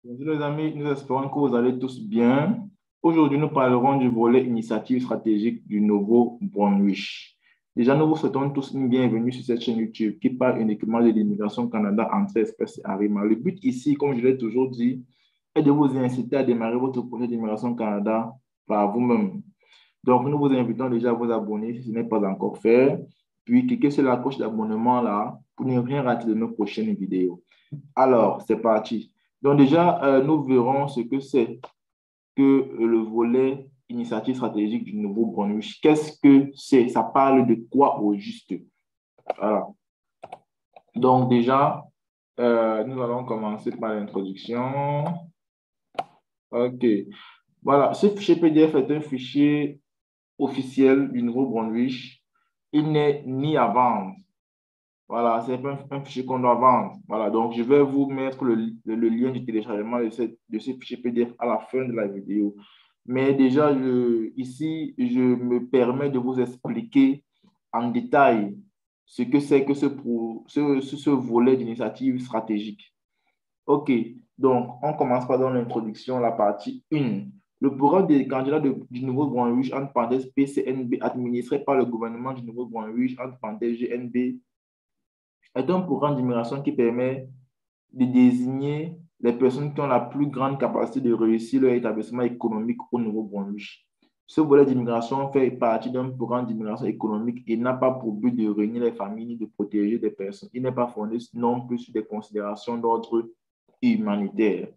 Bonjour les amis, nous espérons que vous allez tous bien. Aujourd'hui, nous parlerons du volet initiative stratégique du Nouveau-Brunswick. Déjà, nous vous souhaitons tous une bienvenue sur cette chaîne YouTube qui parle uniquement de l'immigration au Canada entre espèces et Arima. Le but ici, comme je l'ai toujours dit, est de vous inciter à démarrer votre projet d'immigration au Canada par vous-même. Donc, nous vous invitons déjà à vous abonner si ce n'est pas encore fait, puis cliquez sur la cloche d'abonnement là pour ne rien rater de nos prochaines vidéos. Alors, c'est parti. Donc déjà, nous verrons ce que c'est que le volet initiative stratégique du Nouveau-Brunswick. Qu'est-ce que c'est? Ça parle de quoi au juste? Voilà. Donc déjà, nous allons commencer par l'introduction. OK. Voilà, ce fichier PDF est un fichier officiel du Nouveau-Brunswick. Il n'est ni à vendre. Voilà, c'est un fichier qu'on doit vendre. Voilà, donc je vais vous mettre le lien du téléchargement de ce fichier PDF à la fin de la vidéo. Mais déjà, ici, je me permets de vous expliquer en détail ce que c'est que ce volet d'initiative stratégique. OK, donc on commence par dans l'introduction, la partie 1. Le programme des candidats du Nouveau-Brunswick, entre parenthèses PCNB, administré par le gouvernement du Nouveau-Brunswick, entre parenthèses GNB, est un programme d'immigration qui permet de désigner les personnes qui ont la plus grande capacité de réussir leur établissement économique au Nouveau-Brunswick. Ce volet d'immigration fait partie d'un programme d'immigration économique et n'a pas pour but de réunir les familles ni de protéger des personnes. Il n'est pas fondé non plus sur des considérations d'ordre humanitaire.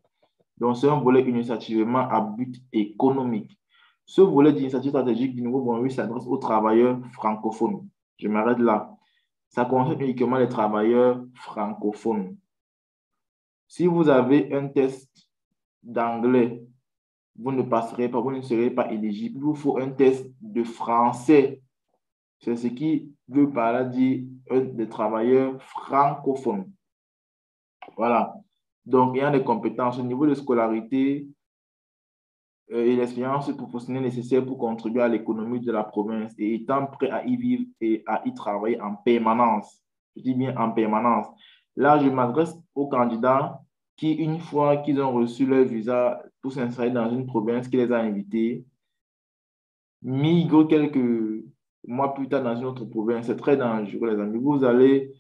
Donc, c'est un volet initiativement à but économique. Ce volet d'initiative stratégique du Nouveau-Brunswick s'adresse aux travailleurs francophones. Je m'arrête là. Ça concerne uniquement les travailleurs francophones. Si vous avez un test d'anglais, vous ne passerez pas, vous ne serez pas éligible. Il vous faut un test de français. C'est ce qui veut par là dire des travailleurs francophones. Voilà. Donc, il y a des compétences au niveau de scolarité et l'expérience professionnelle nécessaire pour contribuer à l'économie de la province et étant prêt à y vivre et à y travailler en permanence. Je dis bien en permanence. Là, je m'adresse aux candidats qui, une fois qu'ils ont reçu leur visa pour s'installer dans une province qui les a invités, migrent quelques mois plus tard dans une autre province. C'est très dangereux, les amis. Vous allez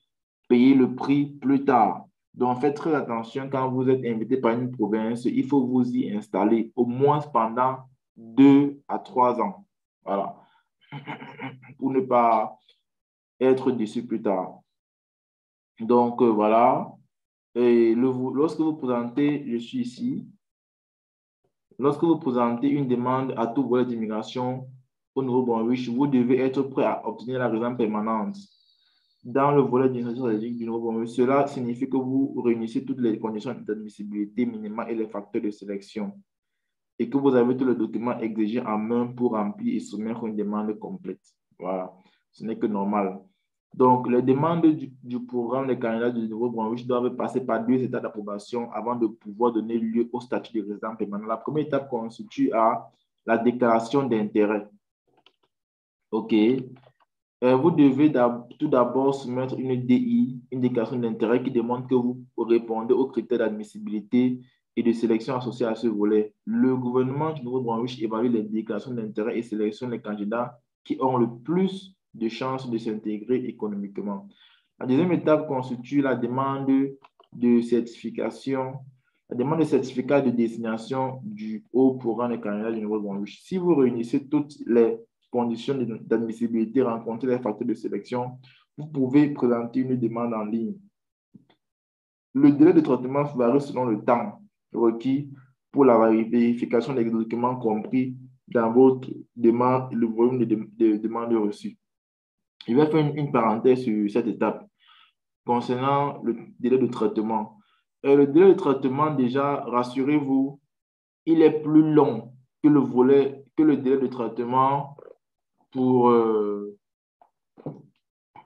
payer le prix plus tard. Donc, faites très attention quand vous êtes invité par une province, il faut vous y installer au moins pendant 2 à 3 ans. Voilà. Pour ne pas être déçu plus tard. Donc, voilà. Et lorsque vous présentez, je suis ici, lorsque vous présentez une demande à tout volet d'immigration au Nouveau-Brunswick, vous devez être prêt à obtenir la résidence permanente dans le volet d'insertion stratégique du Nouveau-Brunswick. Cela signifie que vous réunissez toutes les conditions d'admissibilité minimale et les facteurs de sélection et que vous avez tous les documents exigés en main pour remplir et soumettre une demande complète. Voilà, ce n'est que normal. Donc, les demandes du programme des candidats du Nouveau-Brunswick doivent passer par 2 étapes d'approbation avant de pouvoir donner lieu au statut de résident permanent. La première étape constitue à la déclaration d'intérêt. OK. Vous devez tout d'abord soumettre une DI, une déclaration d'intérêt qui démontre que vous répondez aux critères d'admissibilité et de sélection associés à ce volet. Le gouvernement du Nouveau-Brunswick évalue les déclarations d'intérêt et sélectionne les candidats qui ont le plus de chances de s'intégrer économiquement. La deuxième étape constitue la demande de certification, la demande de certificat de destination du haut programme des candidats du Nouveau-Brunswick. Si vous réunissez toutes les conditions d'admissibilité, rencontrer les facteurs de sélection, vous pouvez présenter une demande en ligne. Le délai de traitement varie selon le temps requis pour la vérification des documents compris dans votre demande, le volume de demandes reçues. Je vais faire une parenthèse sur cette étape concernant le délai de traitement. Le délai de traitement, déjà, rassurez-vous, il est plus long que le délai de traitement pour,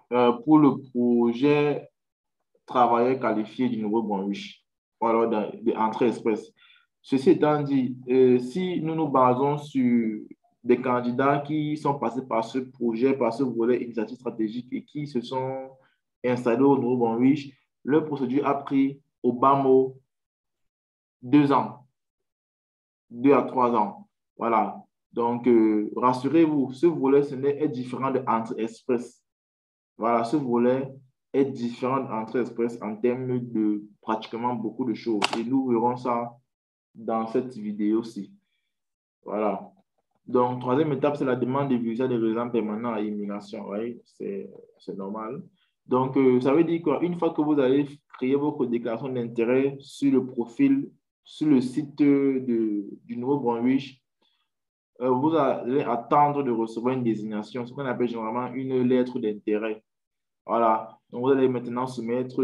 pour le projet travailleur qualifié du Nouveau-Brunswick, ou alors d'entrée express. Ceci étant dit, si nous nous basons sur des candidats qui sont passés par ce projet, par ce volet initiative stratégique et qui se sont installés au Nouveau-Brunswick, leur procédure a pris au bas mot 2 ans, 2 à 3 ans. Voilà. Donc, rassurez-vous, ce volet est différent de Entrée Express. Voilà, ce volet est différent d'Entrée Express en termes de pratiquement beaucoup de choses. Et nous verrons ça dans cette vidéo-ci. Voilà. Donc, troisième étape, c'est la demande de visa de résident permanent à immigration. Oui, c'est normal. Donc, ça veut dire quoi? Une fois que vous allez créer votre déclaration d'intérêt sur le profil, sur le site du Nouveau-Brunswick, vous allez attendre de recevoir une désignation, ce qu'on appelle généralement une lettre d'intérêt. Voilà. Donc, vous allez maintenant soumettre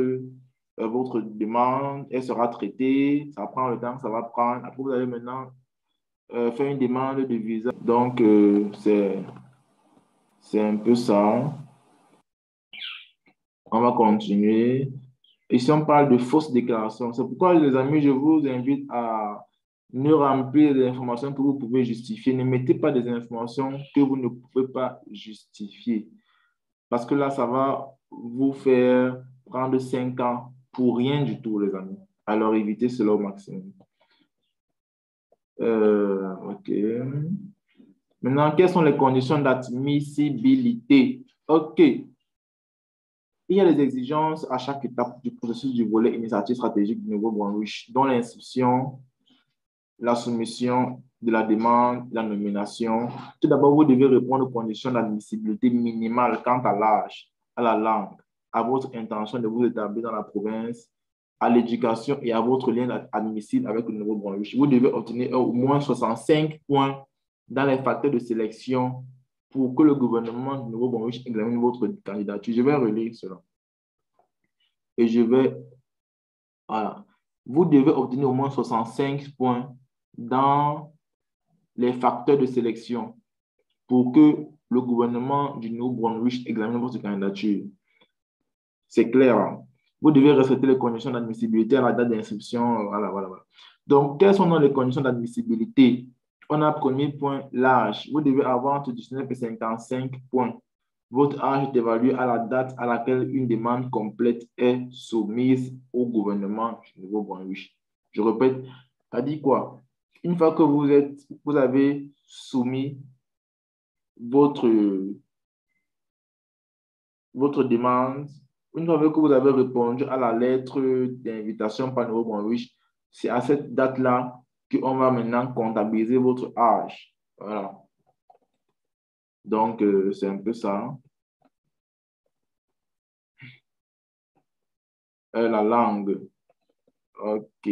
votre demande. Elle sera traitée. Ça prend le temps que ça va prendre. Après, vous allez maintenant faire une demande de visa. Donc, c'est un peu ça. On va continuer. Ici, on parle de fausses déclarations. C'est pourquoi, les amis, je vous invite à ne remplir des informations que vous pouvez justifier. Ne mettez pas des informations que vous ne pouvez pas justifier. Parce que là, ça va vous faire prendre 5 ans pour rien du tout, les amis. Alors, évitez cela au maximum. OK. Maintenant, quelles sont les conditions d'admissibilité? OK. Il y a des exigences à chaque étape du processus du volet initiative stratégique du Nouveau-Brunswick, dont l'inscription, la soumission de la demande, la nomination. Tout d'abord, vous devez répondre aux conditions d'admissibilité minimale quant à l'âge, à la langue, à votre intention de vous établir dans la province, à l'éducation et à votre lien admissible avec le Nouveau-Brunswick. Vous devez obtenir au moins 65 points dans les facteurs de sélection pour que le gouvernement du Nouveau-Brunswick examine votre candidature. Je vais relire cela. Et je vais... Voilà. Vous devez obtenir au moins 65 points dans les facteurs de sélection pour que le gouvernement du Nouveau-Brunswick examine votre candidature. C'est clair. Hein? Vous devez respecter les conditions d'admissibilité à la date d'inscription. Voilà, voilà, voilà. Donc, quelles sont les conditions d'admissibilité? On a premier point, l'âge. Vous devez avoir entre 19 et 55 points. Votre âge est évalué à la date à laquelle une demande complète est soumise au gouvernement du Nouveau-Brunswick. Je répète, ça dit quoi? Une fois que vous avez soumis votre demande, une fois que vous avez répondu à la lettre d'invitation par Nouveau-Brunswick, c'est à cette date-là qu'on va maintenant comptabiliser votre âge. Voilà. Donc, c'est un peu ça. La langue. OK.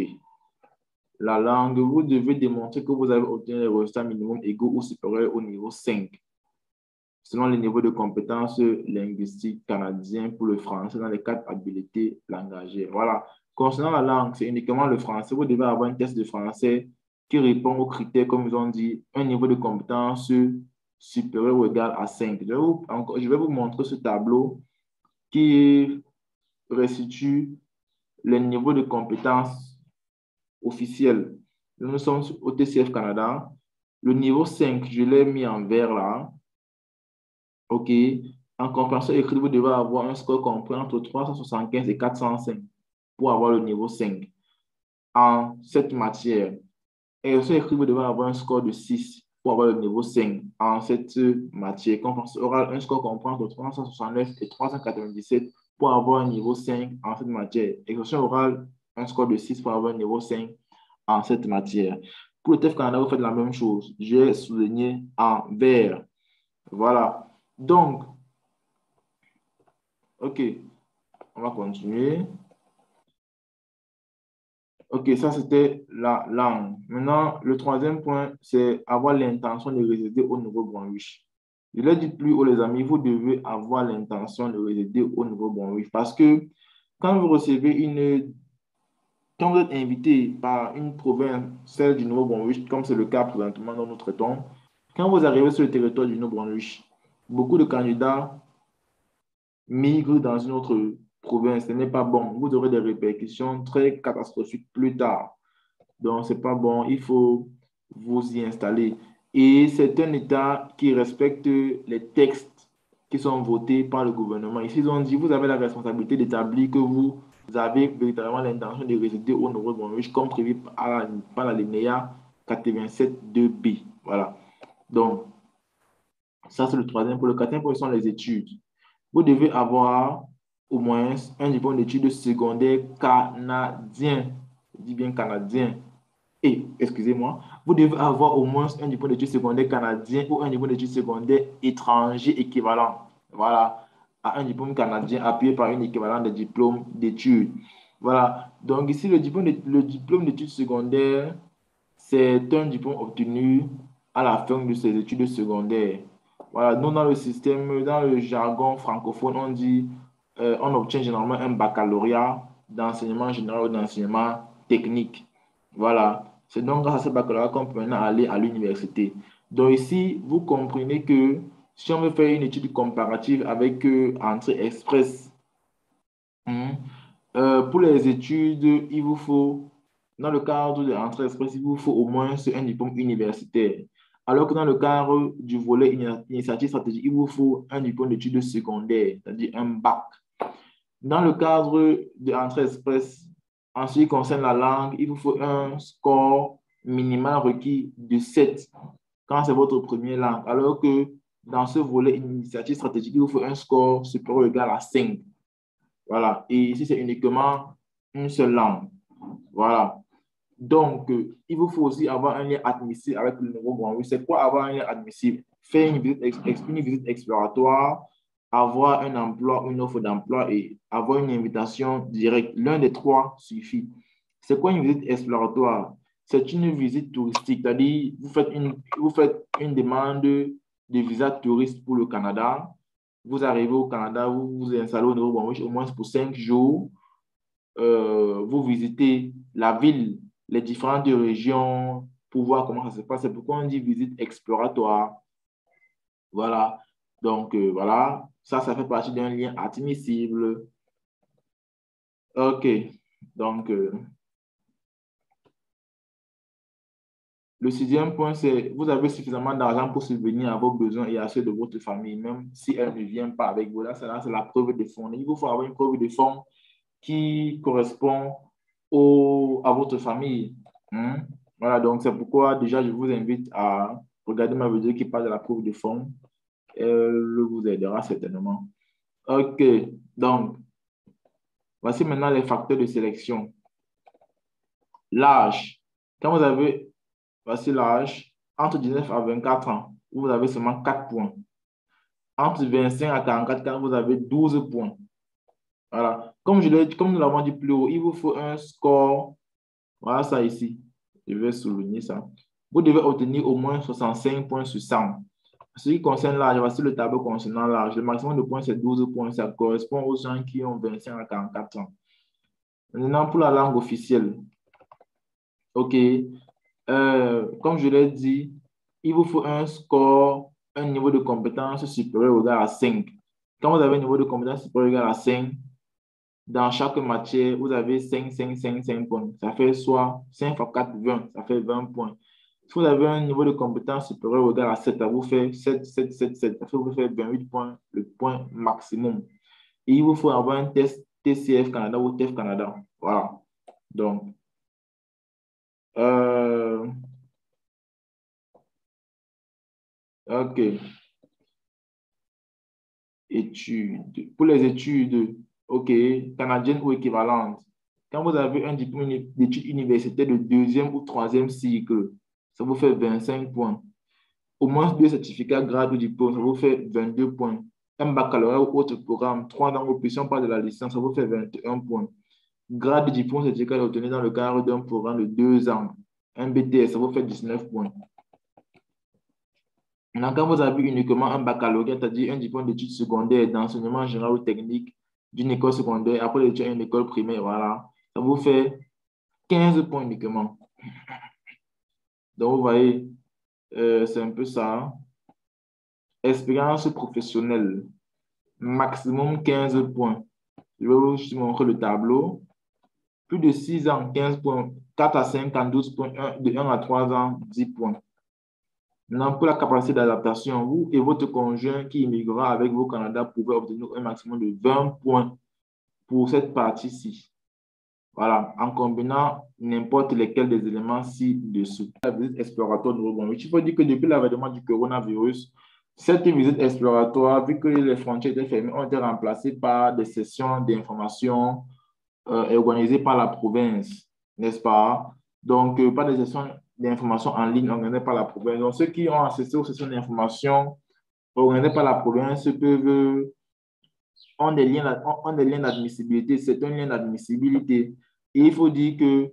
La langue, vous devez démontrer que vous avez obtenu les résultats minimum égaux ou supérieurs au niveau 5, selon le niveau de compétences linguistiques canadiens pour le français dans les 4 habiletés langagières. Voilà. Concernant la langue, c'est uniquement le français. Vous devez avoir un test de français qui répond aux critères, comme ils ont dit, un niveau de compétence supérieur ou égal à 5. Je vais vous montrer ce tableau qui restitue les niveaux de compétences officiels. Nous sommes au TCF Canada. Le niveau 5, je l'ai mis en vert là. OK. En compréhension écrite, vous devez avoir un score compris entre 375 et 405 pour avoir le niveau 5 en cette matière. Et aussi écrit, vous devez avoir un score de 6 pour avoir le niveau 5 en cette matière. Compréhension orale, un score compris entre 369 et 397 pour avoir un niveau 5 en cette matière. Expression orale, un score de 6 pour avoir un niveau 5 en cette matière. Pour le TEF Canada, vous faites la même chose. J'ai souligné en vert. Voilà. Donc, OK, on va continuer. OK, ça c'était la langue. Maintenant, le troisième point, c'est avoir l'intention de résider au Nouveau-Brunswick. Je l'ai dit plus haut, les amis, vous devez avoir l'intention de résider au Nouveau-Brunswick parce que quand vous recevez quand vous êtes invité par une province, celle du Nouveau-Brunswick, comme c'est le cas présentement dans notre traitons, quand vous arrivez sur le territoire du Nouveau-Brunswick, beaucoup de candidats migrent dans une autre province. Ce n'est pas bon. Vous aurez des répercussions très catastrophiques plus tard. Donc, ce n'est pas bon. Il faut vous y installer. Et c'est un État qui respecte les textes qui sont votés par le gouvernement. Ici, ils ont dit, vous avez la responsabilité d'établir que vous vous avez véritablement l'intention de résider au Nouveau-Brunswick comme prévu par l'alinéa 87.2b. Voilà. Donc, ça, c'est le troisième. Pour le quatrième point, ce sont les études. Vous devez avoir au moins un diplôme d'études secondaires canadien. Je dis bien canadien. Et, excusez-moi, vous devez avoir au moins un diplôme d'études secondaires canadien ou un diplôme d'études secondaires étranger équivalent. Voilà, à un diplôme canadien appuyé par un équivalent de diplôme d'études. Voilà, donc ici, le diplôme d'études secondaires, c'est un diplôme obtenu à la fin de ses études secondaires. Voilà, nous, dans le système, dans le jargon francophone, on dit, on obtient généralement un baccalauréat d'enseignement général ou d'enseignement technique. Voilà, c'est donc grâce à ce baccalauréat qu'on peut maintenant aller à l'université. Donc ici, vous comprenez que si on veut faire une étude comparative avec entrée express, hein, pour les études, il vous faut, dans le cadre de l'entrée express, il vous faut au moins un diplôme universitaire. Alors que dans le cadre du volet initiative stratégique, il vous faut un diplôme d'études secondaires, c'est-à-dire un bac. Dans le cadre de l'entrée express, en ce qui concerne la langue, il vous faut un score minimal requis de 7 quand c'est votre première langue. Alors que dans ce volet initiative stratégique, il vous faut un score supérieur ou égal à 5. Voilà. Et ici, c'est uniquement une seule langue. Voilà. Donc, il vous faut aussi avoir un lien admissible avec le Nouveau-Brunswick. C'est quoi avoir un lien admissible? Faire une visite exploratoire, avoir un emploi, une offre d'emploi et avoir une invitation directe. L'un des trois suffit. C'est quoi une visite exploratoire? C'est une visite touristique, c'est-à-dire vous faites une demande de visa touriste pour le Canada. Vous arrivez au Canada, vous vous installez au Nouveau-Brunswick au moins pour 5 jours. Vous visitez la ville, les différentes régions pour voir comment ça se passe. C'est pourquoi on dit visite exploratoire. Voilà. Donc, voilà. Ça fait partie d'un lien admissible. OK. Donc, le sixième point, c'est vous avez suffisamment d'argent pour subvenir à vos besoins et à ceux de votre famille, même si elle ne vient pas avec vous. Là, c'est la preuve de fonds. Il vous faut avoir une preuve de fonds qui correspond à votre famille. Hein? Voilà, donc c'est pourquoi déjà je vous invite à regarder ma vidéo qui parle de la preuve de fonds. Elle vous aidera certainement. OK, donc voici maintenant les facteurs de sélection. L'âge. Quand vous avez, voici l'âge, entre 19 à 24 ans, vous avez seulement 4 points. Entre 25 à 44 ans, vous avez 12 points. Voilà. Comme nous l'avons dit plus haut, il vous faut un score. Voilà ça ici. Je vais souligner ça. Vous devez obtenir au moins 65 points sur 100. En ce qui concerne l'âge, voici le tableau concernant l'âge. Le maximum de points, c'est 12 points. Ça correspond aux gens qui ont 25 à 44 ans. Maintenant, pour la langue officielle. OK. Comme je l'ai dit, il vous faut un score, un niveau de compétence supérieur ou égal à 5. Quand vous avez un niveau de compétence supérieur ou égal à 5, dans chaque matière, vous avez 5, 5, 5, 5 points. Ça fait soit 5 fois 4, 20. Ça fait 20 points. Si vous avez un niveau de compétence supérieur ou égal à 7, ça vous fait 7, 7, 7, 7. Ça fait vous faire 28 points, le point maximum. Et il vous faut avoir un test TCF Canada ou TEF Canada. Voilà. Donc, OK. Études. Pour les études, OK, canadiennes ou équivalentes. Quand vous avez un diplôme d'études universitaires de deuxième ou troisième cycle, ça vous fait 25 points. Au moins 2 certificats grade ou diplôme, ça vous fait 22 points. Un baccalauréat ou autre programme, 3 ans ou plus, si on parle de la licence, ça vous fait 21 points. Grade de diplôme certificat obtenu dans le cadre d'un programme de 2 ans. Un BTS, ça vous fait 19 points. Maintenant, quand vous avez uniquement un baccalauréat, c'est-à-dire un diplôme d'études secondaires d'enseignement général ou technique d'une école secondaire, après l'étude à une école primaire, voilà, ça vous fait 15 points uniquement. Donc, vous voyez, c'est un peu ça. Expérience professionnelle, maximum 15 points. Je vais vous montrer le tableau. Plus de 6 ans, 15 points. 4 à 5 ans, 12 points. De 1 à 3 ans, 10 points. Maintenant, pour la capacité d'adaptation, vous et votre conjoint qui immigrera avec vous au Canada pouvez obtenir un maximum de 20 points pour cette partie-ci. Voilà, en combinant n'importe lesquels des éléments ci-dessous. La visite exploratoire du Nouveau-Brunswick. Il faut dire que depuis l'avènement du coronavirus, cette visite exploratoire, vu que les frontières étaient fermées, ont été remplacées par des sessions d'information organisées par la province, n'est-ce pas? Donc, pas des sessions d'information en ligne organisées par la province. Donc, ceux qui ont assisté aux sessions d'information organisées par la province peuvent ont des liens d'admissibilité. C'est un lien d'admissibilité. Et il faut dire que,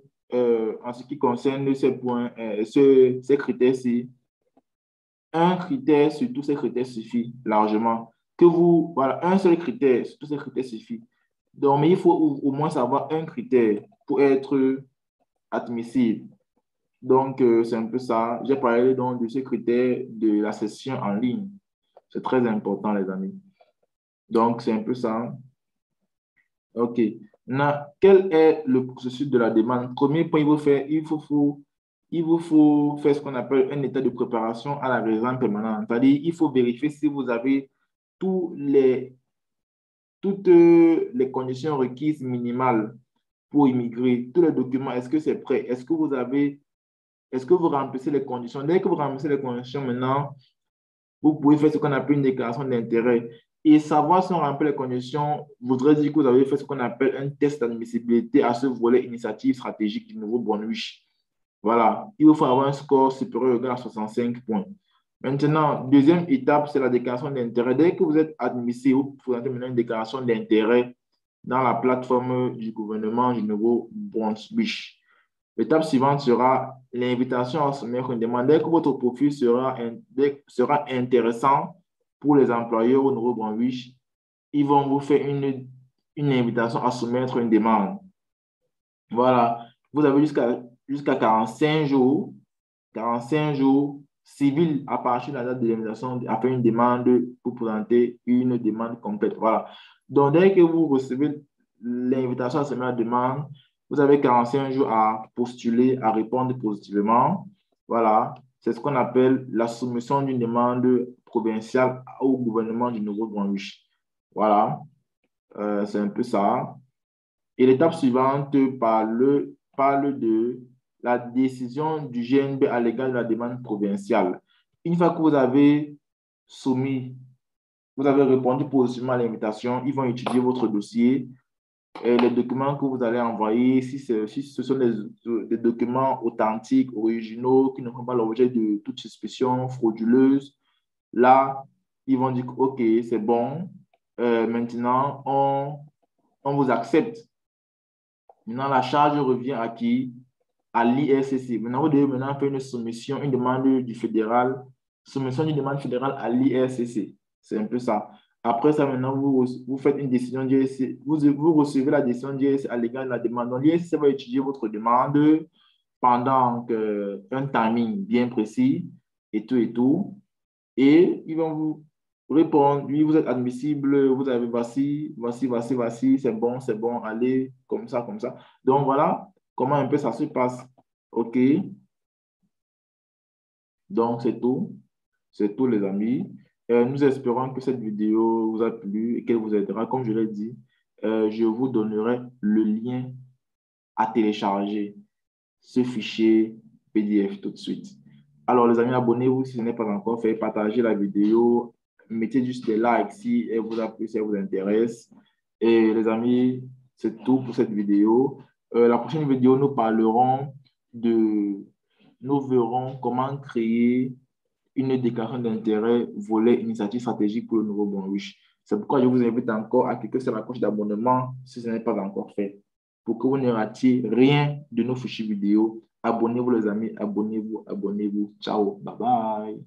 en ce qui concerne ces points, ces critères-ci, un critère sur tous ces critères suffit largement. Que vous, voilà, un seul critère sur tous ces critères suffit. Donc, mais il faut au moins savoir un critère pour être admissible. Donc, c'est un peu ça. J'ai parlé donc de ce critère de la session en ligne. C'est très important, les amis. Donc, c'est un peu ça. OK. Maintenant, quel est le processus de la demande? Premier point, il vous faut faire ce qu'on appelle un état de préparation à la résidence permanente. C'est-à-dire, il faut vérifier si vous avez tous les, toutes les conditions requises minimales pour immigrer. Tous les documents, est-ce que c'est prêt? Est-ce que vous remplissez les conditions? Dès que vous remplissez les conditions maintenant, vous pouvez faire ce qu'on appelle une déclaration d'intérêt. Et savoir si on remplit les conditions voudrait dire que vous avez fait ce qu'on appelle un test d'admissibilité à ce volet initiative stratégique du Nouveau-Brunswick. Voilà, il vous faut avoir un score supérieur ou égal à 65 points. Maintenant, deuxième étape, c'est la déclaration d'intérêt. Dès que vous êtes admissible, vous présentez maintenant une déclaration d'intérêt dans la plateforme du gouvernement du Nouveau-Brunswick. L'étape suivante sera l'invitation à soumettre une demande. Dès que votre profil sera intéressant pour les employeurs au Nouveau-Brunswick, ils vont vous faire une invitation à soumettre une demande. Voilà, vous avez jusqu'à 45 jours civils à partir de la date de l'invitation à faire une demande pour présenter une demande complète. Voilà. Donc, dès que vous recevez l'invitation à soumettre la demande, vous avez 45 jours à postuler, à répondre positivement. Voilà. C'est ce qu'on appelle la soumission d'une demande provinciale au gouvernement du Nouveau-Brunswick. Voilà. C'est un peu ça. Et l'étape suivante parle de la décision du GNB à l'égard de la demande provinciale. Une fois que vous avez soumis, vous avez répondu positivement à l'invitation, ils vont étudier votre dossier et les documents que vous allez envoyer, si ce sont des documents authentiques, originaux, qui ne font pas l'objet de toute suspicion frauduleuse, là, ils vont dire, OK, c'est bon, maintenant, on vous accepte. Maintenant, la charge revient à qui? À l'IRCC. Maintenant, vous devez maintenant faire une soumission, une demande du fédéral, soumission d'une demande fédérale à l'IRCC. C'est un peu ça. Après ça, maintenant, vous faites une décision d'IRCC. Vous recevez la décision d'IRCC à l'égard de la demande. Donc, l'IRCC va étudier votre demande pendant un timing bien précis et tout et tout. Et ils vont vous répondre, oui, vous êtes admissible, vous avez voici, c'est bon, allez, comme ça, comme ça. Donc voilà comment un peu ça se passe. OK? Donc c'est tout. C'est tout, les amis. Nous espérons que cette vidéo vous a plu et qu'elle vous aidera. Comme je l'ai dit, je vous donnerai le lien à télécharger ce fichier PDF tout de suite. Alors, les amis, abonnez-vous si ce n'est pas encore fait. Partagez la vidéo. Mettez juste des likes si elle vous a plu, si elle vous intéresse. Et les amis, c'est tout pour cette vidéo. La prochaine vidéo, nous verrons comment créer une déclaration d'intérêt volet initiative stratégique pour le Nouveau-Brunswick. C'est pourquoi je vous invite encore à cliquer sur la cloche d'abonnement si ce n'est pas encore fait, pour que vous ne ratiez rien de nos fichiers vidéo. Abonnez-vous les amis, abonnez-vous. Ciao, bye bye.